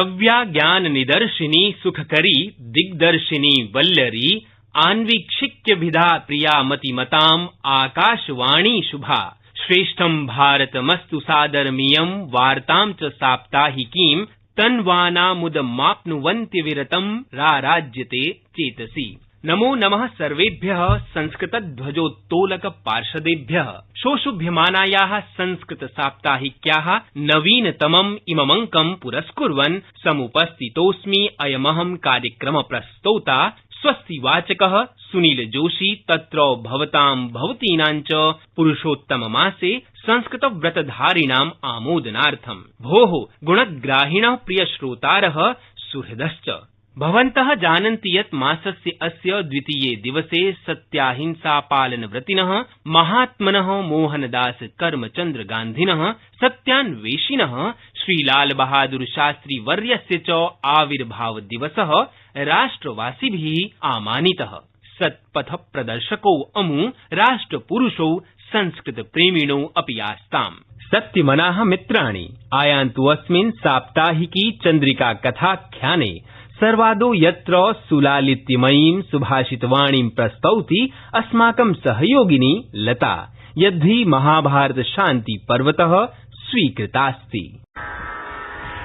द्रव्या ज्ञान निदर्शिनी सुखकरी दिग्दर्शिनी वल्लरी आन्वीक्षिक्यभिधा प्रिया मतिमताम् आकाशवाणी शुभा श्रेष्ठं भारतमस्तु सादरमियं वार्तां च साप्ताहिकीं तन्वानामुदमाप्नुवन्त्यविरतं राराज्यते चेतसि। नमो नमः सर्वेभ्यः संस्कृतध्वजोत्तोलक पार्षदेभ्यः। शोषुभ्यमानायाः संस्कृत साप्ताहिक्याः नवीनतमम् इममङ्कं पुरस्कुर्वन् समुपस्थितोऽस्मि अयमहं कार्यक्रम प्रस्तोता स्वस्ति वाचकः सुनील जोशी। तत्र भवतां भवतीनां च पुरुषोत्तममासे संस्कृतव्रतधारिणाम् आमोदनार्थं भोः गुणग्राहिणः प्रियश्रोतारः सुहृदश्च भवन्तः जानन्ति यत् मासस्य अस्य द्वितीये दिवसे सत्याहिंसापालनव्रतिनः महात्मनः मोहनदास करमचन्द्र गान्धिनः सत्यान्वेषिणः श्रीलालबहादुरशास्त्रिवर्यस्य च आविर्भावदिवसः राष्ट्रवासिभिः आमानितः। सत्पथप्रदर्शकौ अमू राष्ट्रपुरुषौ संस्कृतप्रेमिणौ अपि आस्ताम्। सत्यमनाः मित्राणि, आयान्तु अस्मिन् साप्ताहिकी चन्द्रिका कथाख्याने सर्वादौ यत्र सुलालित्यमयीं सुभाषितवाणीं प्रस्तौति अस्माकं सहयोगिनी लता, यद्धि महाभारतशान्तिपर्वतः स्वीकृतास्ति।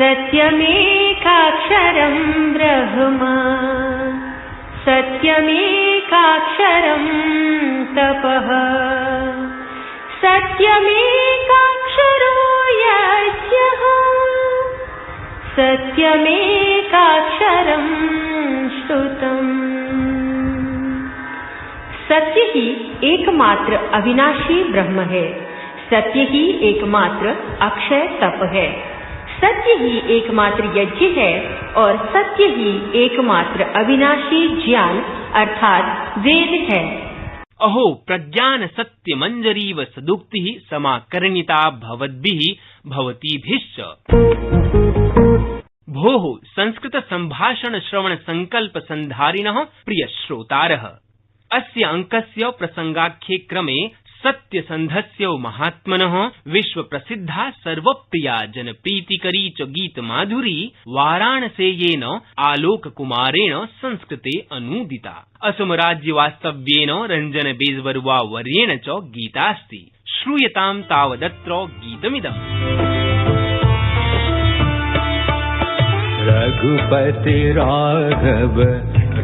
सत्यमेकाक्षरं ब्रह्म सत्यमेकाक्षरं तपः सत्यमेकाक्षरो यज्ञः सत्यमेकाक्षरं श्रुतम्। सत्य ही एकमात्र अविनाशी ब्रह्म है, सत्य ही एकमात्र अक्षय तप है, सत्य ही एकमात्र यज्ञ है और सत्य ही एकमात्र अविनाशी ज्ञान अर्थात वेद है। अहो प्रज्ञान सत्य मंजरीव सदुक्तिः समाकर्णिता भवद्भिः भवतीभिश्च। भोः संस्कृत संभाषण श्रवण संकल्प संधारिणः प्रिय श्रोतारः, अस्य अंकस्य प्रसंगाख्ये क्रमे सत्यसन्धस्य महात्मनः विश्वप्रसिद्धा सर्वप्रिया जनप्रीतिकरी च गीतमाधुरी वाराणसेयेन आलोककुमारेण संस्कृते अनूदिता। असमराज्यवास्तव्येन रंजन बेजबरुआ वर्येण च गीतास्ति। श्रूयतां तावदत्र गीतमिदम्। रघुपति राघव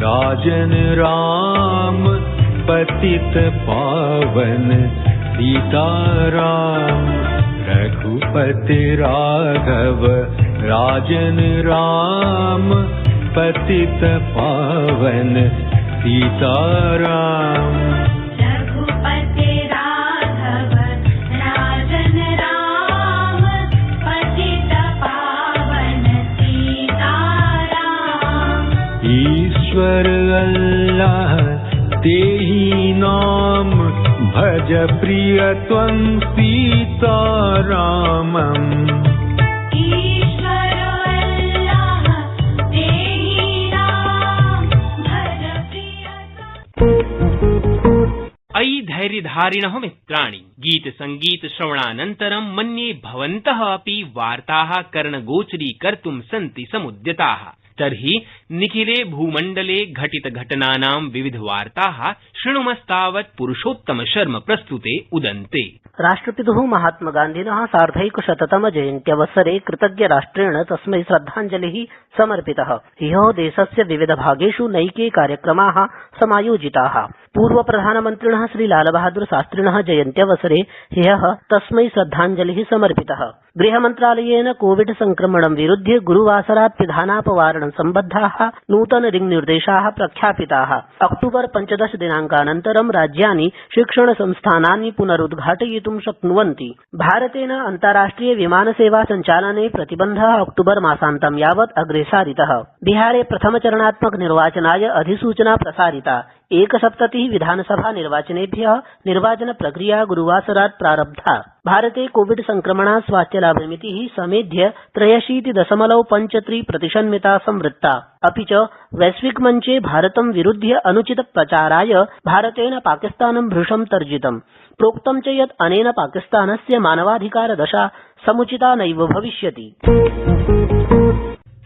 राजन राम पतित पावन सीताराम। रघुपति राघव राजन राम पतित पावन सीताराम। रघुपति राघव राजन राम पतित पावन सीताराम। ईश्वर अल्लाह तेहि नाम भज प्रिय त्वं सीतारामम्। ईश्वर अल्लाह तेहि नाम भज प्रिय अयि धैर्यधारिणः मित्राणि, गीतसंगीत श्रवणानन्तरं मन्ये भवन्तः अपि वार्ताः कर्णगोचरीकर्तुं सन्ति समुद्यताः। तर्हि निखिले भूमण्डले घटितघटनानां विविधवार्ताः शृणुमस्तावत् पुरुषोत्तम शर्म प्रस्तुते उदन्ते। राष्ट्रपितुः महात्मगान्धिनः सार्धैकशततम जयन्त्यवसरे कृतज्ञराष्ट्रेण तस्मै श्रद्धाञ्जलिः समर्पितः। ह्यः देशस्य विविधभागेषु नैके कार्यक्रमाः समायोजिताः। पूर्वप्रधानमन्त्रिणः श्रीलालबहादुरशास्त्रिणः जयन्त्यवसरे ह्यः तस्मै श्रद्धाञ्जलिः समर्पितः। गृहमन्त्रालयेन कोविड संक्रमणं विरुध्य गुरुवासरात् पिधानापवारण सम्बद्धाः नूतन दिङ्निर्देशाः प्रख्यापिताः। अक्टूबर 15 दिनाङ्कानन्तरं राज्यानि शिक्षणसंस्थानानि पुनरुद्घाटयितुं शक्नुवन्ति। भारतेन अन्ताराष्ट्रिय विमानसेवा सञ्चालने प्रतिबन्धः अक्टूबर मासान्तं यावत् अग्रेसारितः। बिहारे प्रथमचरणात्मक निर्वाचनाय अधिसूचना प्रसारिता। 71 विधानसभा निर्वाचनेभ्यः निर्वाचन प्रक्रिया गुरुवासरात् प्रारब्धा। भारते कोविड संक्रमणात् स्वास्थ्यलाभमितिः समेध्य 83.53% संवृत्ता। अपि च वैश्विकमञ्चे भारतं विरुध्य अनुचित प्रचाराय भारतेन पाकिस्तानं भृशं तर्जितम्। प्रोक्तं च यत् अनेन पाकिस्तानस्य मानवाधिकार दशा समुचिता नैव भविष्यति।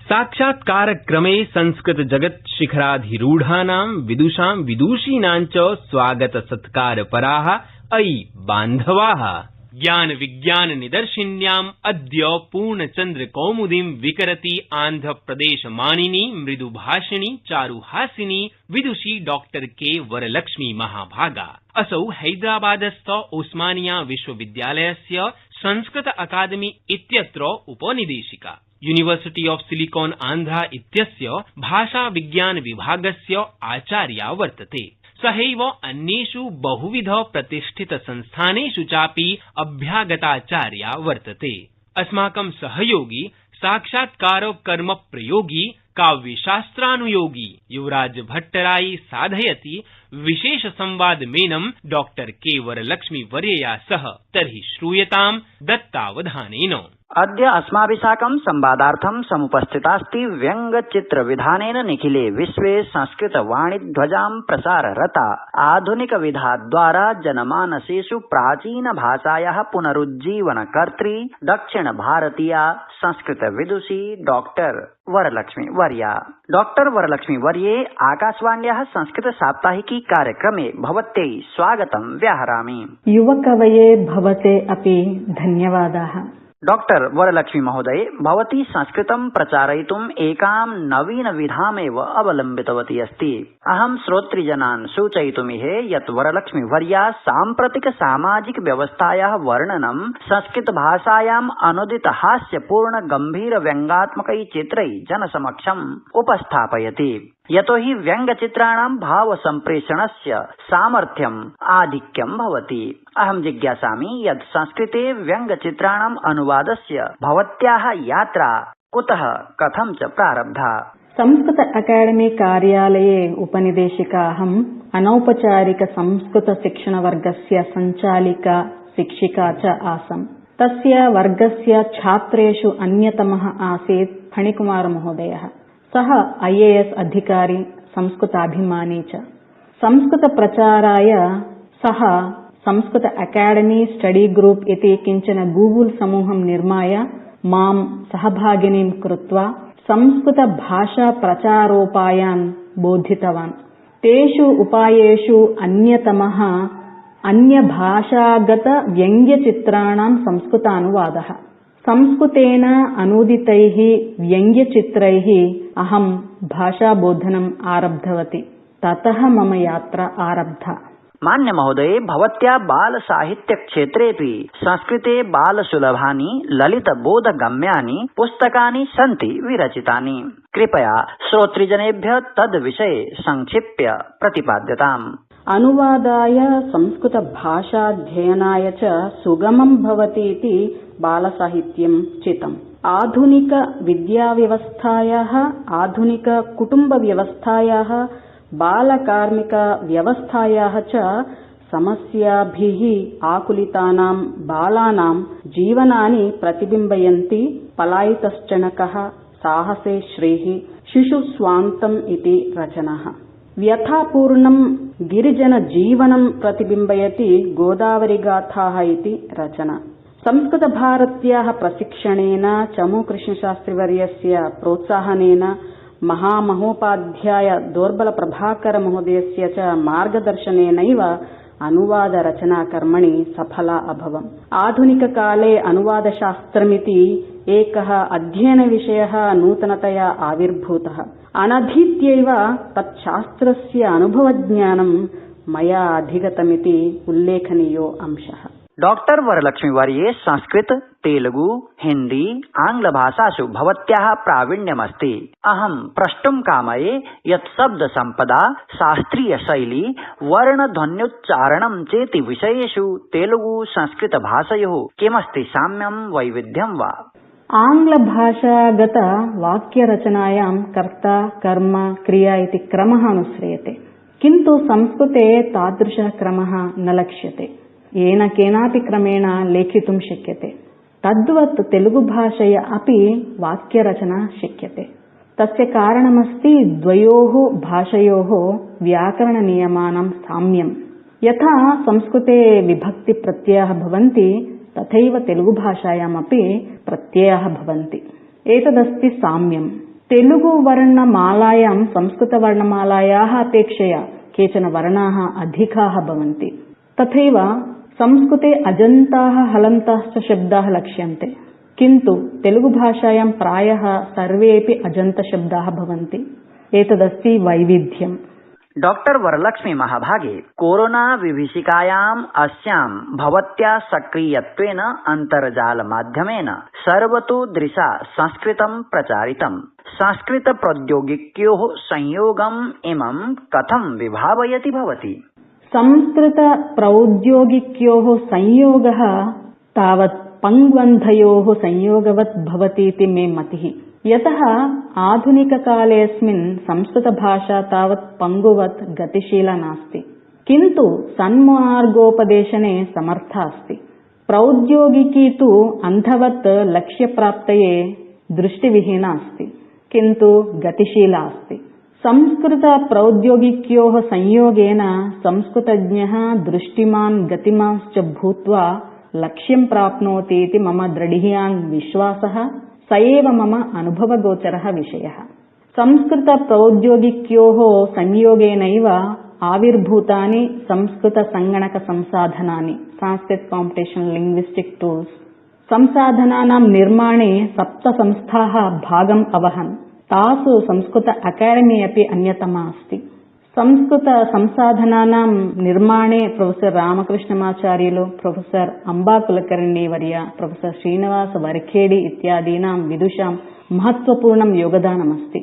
साक्षात्कारक्रमे संस्कृतजगत् शिखराधिरूढानां विदुषां विदुषीणां च स्वागतसत्कारपराः अयि बान्धवाः। ज्ञानविज्ञाननिदर्शिन्याम् अद्य पूर्णचन्द्रकौमुदीं विकरति आन्ध्रप्रदेशमानिनी मृदुभाषिणी चारुहासिनी विदुषी डॉ के वरलक्ष्मी महाभागा। असौ हैदराबादस्थ ओस्मानिया विश्वविद्यालयस्य संस्कृत अकादमी इत्यत्र उपनिदेशिका। यूनिवर्सिटी ऑफ सिलिकॉन आन्ध्रा इत्यस्य भाषा विज्ञान विभागस्य आचार्या वर्तते। सहैव अन्येषु बहुविध प्रतिष्ठित संस्थानेषु चापि अभ्यागताचार्या वर्तते। अस्माकं सहयोगी साक्षात्कार कर्म प्रयोगी काव्यशास्त्रानुयोगी युवराज भट्टराई साधयति विशेष संवादमेनं डॉ के वरलक्ष्मी वर्यया सह। तर्हि श्रूयतां दत्तावधानेन। अद्य अस्माभिः साकं संवादार्थं समुपस्थितास्ति व्यङ्ग्यचित्रविधानेन निखिले विश्वे संस्कृतवाणीध्वजां प्रसाररता आधुनिकविधाद्वारा जनमानसेषु प्राचीनभाषायाः पुनरुज्जीवनकर्त्री दक्षिणभारतीया संस्कृतविदुषी डॉ वरलक्ष्मी वर्या। डॉ वरलक्ष्मी वर्ये आकाशवाण्याः संस्कृत साप्ताहिकी कार्यक्रमे भवत्यै स्वागतं व्याहरामि। युवकवये भवते अपि धन्यवादाः। डॉक्टर वरलक्ष्मी महोदये, भवती संस्कृतं प्रचारयितुम् एकां नवीनविधामेव अवलम्बितवती अस्ति। अहं श्रोतृजनान् सूचयितुमिहे यत् वरलक्ष्मी वर्या साम्प्रतिक सामाजिक व्यवस्थायाः वर्णनं संस्कृतभाषायाम् अनुदित हास्यपूर्ण गम्भीर व्यङ्ग्यात्मकै चित्रै जनसमक्षम् उपस्थापयति। यतोहि व्यङ्ग्यचित्राणां भावसम्प्रेषणस्य सामर्थ्यम् आधिक्यं भवति। अहं जिज्ञासामि यत् संस्कृते व्यङ्ग्यचित्राणाम् अनुवादस्य भवत्याः यात्रा कुतः कथं च प्रारब्धा? संस्कृत अकादमी कार्यालये उपनिदेशिका अहम् अनौपचारिक संस्कृत शिक्षणवर्गस्य सञ्चालिका शिक्षिका च आसम्। तस्य वर्गस्य छात्रेषु अन्यतमः आसीत् फणिकुमार महोदयः। सः IAS अधिकारी, संस्कृताभिमानी च। संस्कृतप्रचाराय सः संस्कृत अकादमी स्टडी ग्रुप इति किञ्चन गूगल समूहं निर्माय मां सहभागिनीं कृत्वा संस्कृतभाषा प्रचारोपायान् बोधितवान्। तेषु उपायेषु अन्यतमः अन्यभाषागत व्यङ्ग्यचित्राणां संस्कृतानुवादः। संस्कृतेन अनूदितैः व्यङ्ग्यचित्रैः अहं भाषाबोधनम् आरब्धवती। ततः मम यात्रा आरब्धा। मान्य महोदये, भवत्या बालसाहित्यक्षेत्रेऽपि संस्कृते बालसुलभानि ललितबोधगम्यानि पुस्तकानि सन्ति विरचितानि। कृपया श्रोतृजनेभ्यः तद्विषये संक्षिप्य प्रतिपाद्यताम्। अनुवादाय संस्कृतभाषाध्ययनाय च सुगमं भवति इति बालसाहित्यं चितम्। आधुनिक विद्याव्यवस्थायाः, आधुनिक कुटुम्बव्यवस्थायाः, बालकार्मिक व्यवस्थायाः च समस्याभिः आकुलितानां बालानां जीवनानि प्रतिबिम्बयन्ति पलायितश्चणकः, साहसे श्रीः, शिशुस्वान्तम् इति रचनाः। व्यथापूर्णं गिरिजनजीवनं प्रतिबिम्बयति गोदावरीगाथाः इति रचना। संस्कृतभारत्याः प्रशिक्षणेन, चमूकृष्णशास्त्रिवर्यस्य प्रोत्साहनेन, महामहोपाध्याय दोर्बलप्रभाकर महोदयस्य च मार्गदर्शनेनैव अनुवादरचनाकर्मणि सफला अभवम्। आधुनिककाले अनुवादशास्त्रमिति एकः अध्ययनविषयः नूतनतया आविर्भूतः। अनधीत्यैव तच्छास्त्रस्य अनुभवज्ञानं मया अधिगतमिति उल्लेखनीयो अंशः। डॉक्टर वरलक्ष्मी वर्ये, संस्कृत, तेलुगु, हिंदी, आंग्ल भाषासु भवत्याः प्रावीण्यमस्ति। अहं प्रष्टुं कामये यत् शब्द संपदा, शास्त्रीय शैली, वर्णध्वन्युच्चारणं चेति विषयेषु तेलुगु संस्कृत भाषयोः किमस्ति साम्यं वैविध्यं वा? आंग्लभाषागत वाक्यरचनायां कर्ता, कर्म, क्रिया इति क्रमः अनुस्रियते, किन्तु संस्कृते तादृशः क्रमः न लक्ष्यते। येन केनापि क्रमेण लेखितुं शक्यते। तद्वत् तेलुगुभाषया अपि वाक्यरचना शक्यते। तस्य कारणमस्ति द्वयोः भाषयोः व्याकरणनियमानां साम्यं। यथा संस्कृते विभक्तिप्रत्ययाः भवन्ति, तथैव तेलुगुभाषायामपि प्रत्ययाः भवन्ति। एतदस्ति साम्यम्। तेलुगुवर्णमालायां संस्कृतवर्णमालायाः अपेक्षया केचन वर्णाः अधिकाः भवन्ति। तथैव संस्कृते अजन्ताः हलन्ताश्च शब्दाः लक्ष्यन्ते, किन्तु तेलुगुभाषायां प्रायः सर्वेऽपि अजन्तशब्दाः भवन्ति। एतदस्ति वैविध्यम्। डॉक्टर वरलक्ष्मी महाभागे, कोरोना विभीषिकायाम् अस्यां भवत्या सक्रियत्वेन अन्तर्जाल माध्यमेन सर्वतोदृशा संस्कृतं प्रचारितम्। संस्कृत प्रौद्योगिक्योः संयोगम् इमं कथं विभावयति भवती? संस्कृत प्रौद्योगिक्योः संयोगः तावत् पङ्ग्वन्धयोः संयोगवत् भवतीति मे मतिः। यतः आधुनिककालेऽस्मिन् संस्कृतभाषा तावत् पङ्गुवत् गतिशीला नास्ति, किन्तु सन्मार्गोपदेशने समर्था अस्ति। प्रौद्योगिकी तु अन्धवत् लक्ष्यप्राप्तये दृष्टिविहीना अस्ति, किन्तु गतिशीला अस्ति। संस्कृतप्रौद्योगिक्योः संयोगेन संस्कृतज्ञः दृष्टिमान् गतिमांश्च भूत्वा लक्ष्यं प्राप्नोति इति मम दृढीयां विश्वासः। स एव मम अनुभवगोचरः विषयः। संस्कृतप्रौद्योगिक्योः संयोगेनैव आविर्भूतानि संस्कृतसङ्गणकसंसाधनानि, संस्कृत कॉम्पिटिशन लिंग्विस्टिक टूल्स, संसाधनानां निर्माणे 7 संस्थाः भागम् अवहन्। तासु संस्कृत अकादेमी अपि अन्यतमा अस्ति। संस्कृत संसाधनानां निर्माणे प्रोफेसर रामकृष्णमाचार्युलु, प्रोफेसर अंबा कुलकर्णी वर्य, प्रोफेसर श्रीनिवास वरखेडी इत्यादीनां विदुषां महत्वपूर्णं योगदानमस्ति।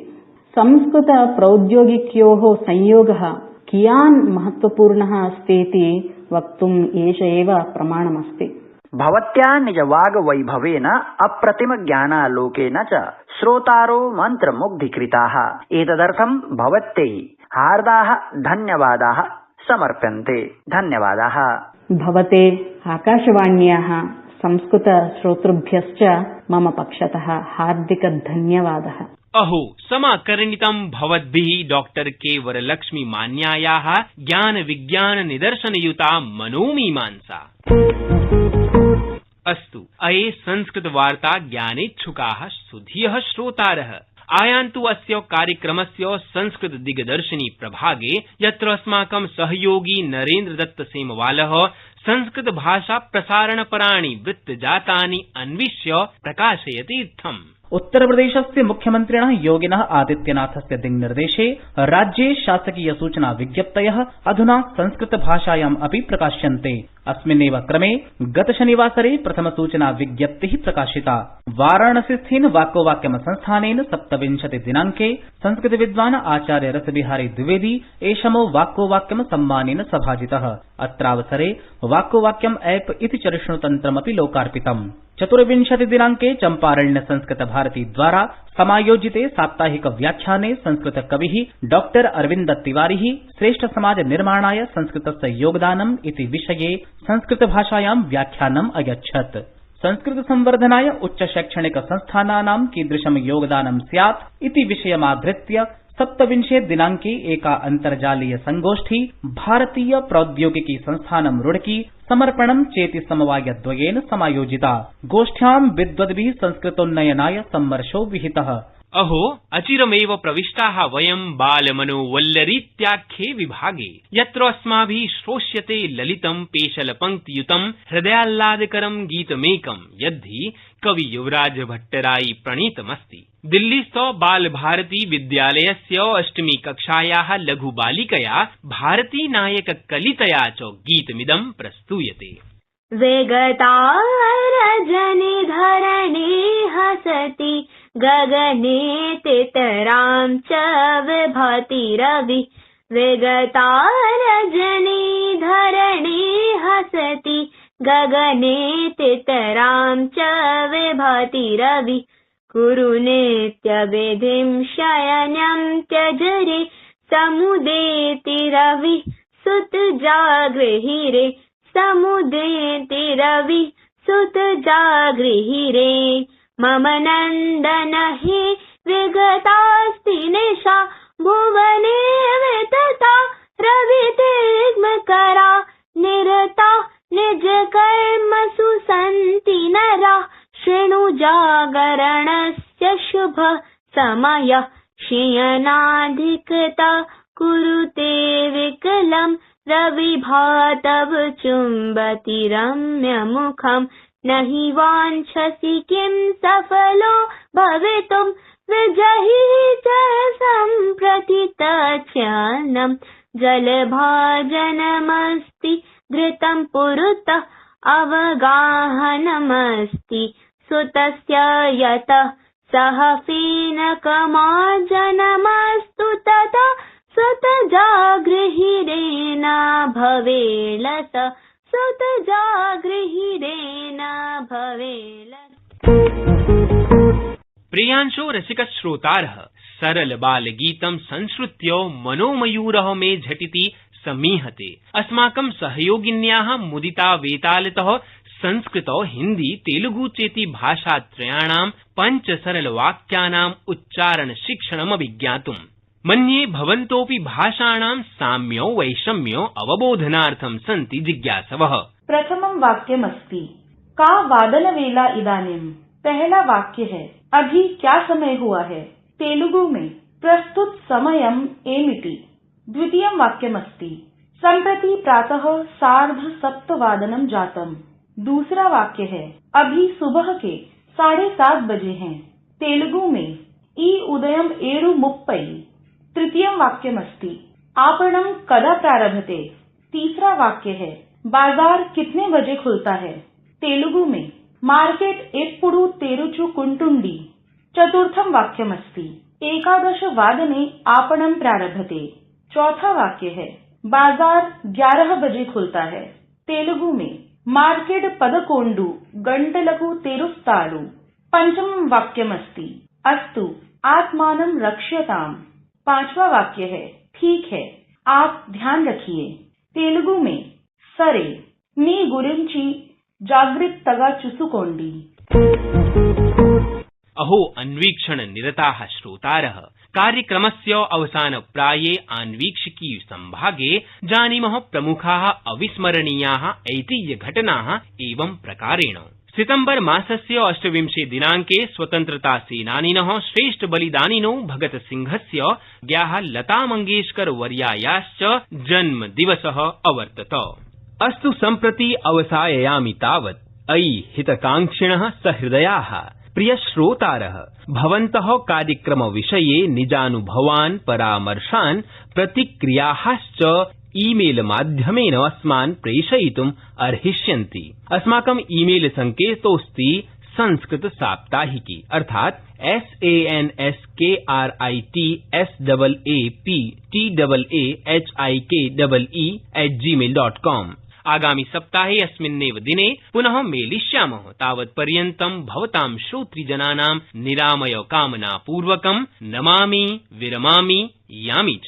संस्कृत प्रौद्योगिक्योः संयोगः कियान् महत्वपूर्णः अस्ति इति वक्तुम् एष एव प्रमाणमस्ति। भवत्या निजवाग्वैभवेन अप्रतिमज्ञानालोकेन च श्रोतारो मन्त्रमुग्धीकृताः। एतदर्थं भवत्यै हार्दाः धन्यवादाः समर्प्यन्ते। धन्यवादाः। भवते आकाशवाण्याः संस्कृत श्रोतृभ्यश्च मम पक्षतः हार्दिक धन्यवादः। अहो समाकर्णितं भवद्भिः डॉक्टर के वरलक्ष्मी मान्यायाः ज्ञान विज्ञान निदर्शनयुता मनोमीमांसा। अस्तु, अये संस्कृतवार्ता ज्ञानेच्छुकाः सुधियः श्रोतारः आयान्तु अस्य कार्यक्रमस्य संस्कृत दिग्दर्शिनी प्रभागे, यत्र अस्माकं सहयोगी नरेन्द्रदत्त सेमवालः संस्कृत भाषा प्रसारणपराणि वृत्तजातानि अन्विष्य प्रकाशयति इत्थम्। उत्तरप्रदेशस्य मुख्यमन्त्रिणः योगिनः आदित्यनाथस्य दिङ्निर्देशे राज्ये शासकीय सूचना विज्ञप्तयः अधुना संस्कृतभाषायाम् अपि प्रकाश्यन्ते। अस्मिन्नेव क्रमे गतशनिवासरे प्रथम सूचना विज्ञप्तिः प्रकाशिता। वाराणसीस्थिन वाक्कोवाक्यम संस्थानेन 27 दिनाङ्के संस्कृतविद्वान् आचार्य रसबिहारी द्विवेदी एषमो वाक्कोवाक्यम सम्मानेन सभाजितः। अत्रावसरे वाक्कोवाक्यम ऐप इति चरिष्णुतन्त्रमपि लोकार्पितम्। 24 दिनाङ्के चम्पारण्य संस्कृत भारती द्वारा समायोजिते साप्ताहिक व्याख्याने संस्कृत कविः डॉक्टर अरविन्द तिवारी श्रेष्ठ समाज निर्माणाय संस्कृतस्य योगदानम् इति विषये संस्कृत भाषायां व्याख्यानम् अयच्छत्। संस्कृत संवर्धनाय उच्च शैक्षणिक संस्थानानां कीदृशं योगदानं स्यात् इति विषयमाधृत्य 27 दिनाङ्के एका अन्तर्जालीय संगोष्ठी भारतीय प्रौद्योगिकी संस्थानं रुड़की समर्पणं चेति समवायद्वयेन समायोजिता। गोष्ठ्यां विद्वद्भिः संस्कृतोन्नयनाय सम्मर्शो विहितः। अहो अचिरमेव प्रविष्टाः वयं बालमनोवल्लरीत्याख्ये विभागे, यत्र अस्माभिः श्रोष्यते ललितं पेशलपङ्क्तियुतं हृदयाह्लादकरं गीतमेकं यद्धि कवि युवराज भट्टराई प्रणीतमस्ति। दिल्लीस्थ बालभारती विद्यालयस्य 8मी कक्षायाः लघुबालिकया भारती नायक कलितया च गीतमिदं प्रस्तूयते। वेगता रजनी धरणी हसति गगने तितरां च विभाति रवि। वेगता रजनी धरणी हसति गगने तितरां च विभाति रवि। कुरुनेत्यविधिं शयनं त्यजरे समुदेति रवि सुत जागृहिरे। समुदेति रवि सुत जागृहिरे। मम नन्दन हि विगतास्ति निशा भुवने वितता रवितिग्मकरा। निरता निज कर्मसु सन्ति नरा। शृणु जागरणस्य शुभ समय शयनाधिकता कुरुते विकलम् रविभातव चुम्बति रम्यमुखम् न हि वाञ्छसि किं सफलो भवितुम् विजही च सम्प्रति तच्छानम् जलभाजनमस्ति घृतं पुरतः अवगाहनमस्ति सुतस्य यतः सह फेनकमार्जनमस्तु तथा सुतजागृहिरेण भवेलस सुतजागृहिरेण भवेलस। प्रियांशो रसिकश्रोतारः सरलबालगीतं संश्रुत्य मनोमयूरः मे झटिति समीहते। अस्माकं सहयोगिन्याः मुदिता वेतालतः संस्कृत हिन्दी तेलुगु चेति भाषात्रयाणां 5 सरलवाक्यानाम् उच्चारणशिक्षणमभिज्ञातुम् मन्ये भवन्तोऽपि भाषाणां साम्यो वैषम्यो अवबोधनार्थं सन्ति जिज्ञासवः। प्रथमं वाक्यमस्ति का वादनवेला इदानीम्। पहला वाक्य है अभी क्या समय हुआ है। तेलुगु में प्रस्तुत समयम् एमिति। द्वितीयं वाक्यमस्ति सम्प्रति प्रातः 7:30 जातम्। दूसरा वाक्य है अभी सुबह के 7:30 बजे हैं। तेलुगु में ई उदयम् 7:30। तृतीयं वाक्यमस्ति आपणं कदा प्रारभते। तीसरा वाक्य है बाजार कितने बजे खुलता है। तेलुगु में मार्केट एप्पुडु तेरुचु कुंटुंडी। चतुर्थं वाक्यमस्ति 11 वादने आपणं प्रारभते। चौथा वाक्य है बाजार 11 बजे खुलता है। तेलुगु में मार्केट पदकोंडु गंटलकु तेरुस्तारु। पंचमं वाक्यमस्ति अस्तु आत्मानं रक्ष्यताम्। पांचवा वाक्य है ठीक है आप ध्यान रखिए। तेलुगु में सरे मी गुरिंची जागृतगा चुसुकोंडी। अहो अन्वीक्षण निरताः श्रोतारः कार्यक्रमस्य अवसानप्राये आन्वीक्षिकी संभागे जानीमः प्रमुखाः अविस्मरणीयाः ऐतिह्यघटनाः एवं प्रकारेण। सितम्बर मासस्य 28 दिनाङ्के स्वतन्त्रतासेनानिनः श्रेष्ठबलिदानिनो भगतसिंहस्य ज्ञाः लतामंगेशकर वर्यायाश्च जन्मदिवसः अवर्तत। अस्तु सम्प्रति अवसाययामि तावत् अयि हितकाङ्क्षिणः सहृदयाः प्रियश्रोतारः भवन्तः कार्यक्रमविषये निजानुभवान् परामर्शान् प्रतिक्रियाश्च ईमेल माध्यमेन अस्मान् प्रेषयितुम् अर्हिष्यन्ति। अस्माकं ईमेल सङ्केतोऽस्ति संस्कृत साप्ताहिकी अर्थात् sanskrittahike@gmail.com। आगामि सप्ताहे अस्मिन्नेव दिने पुनः मेलिष्यामः। तावत्पर्यन्तं भवतां श्रोतृजनानां निरामय कामनापूर्वकं नमामि विरमामि यामि च।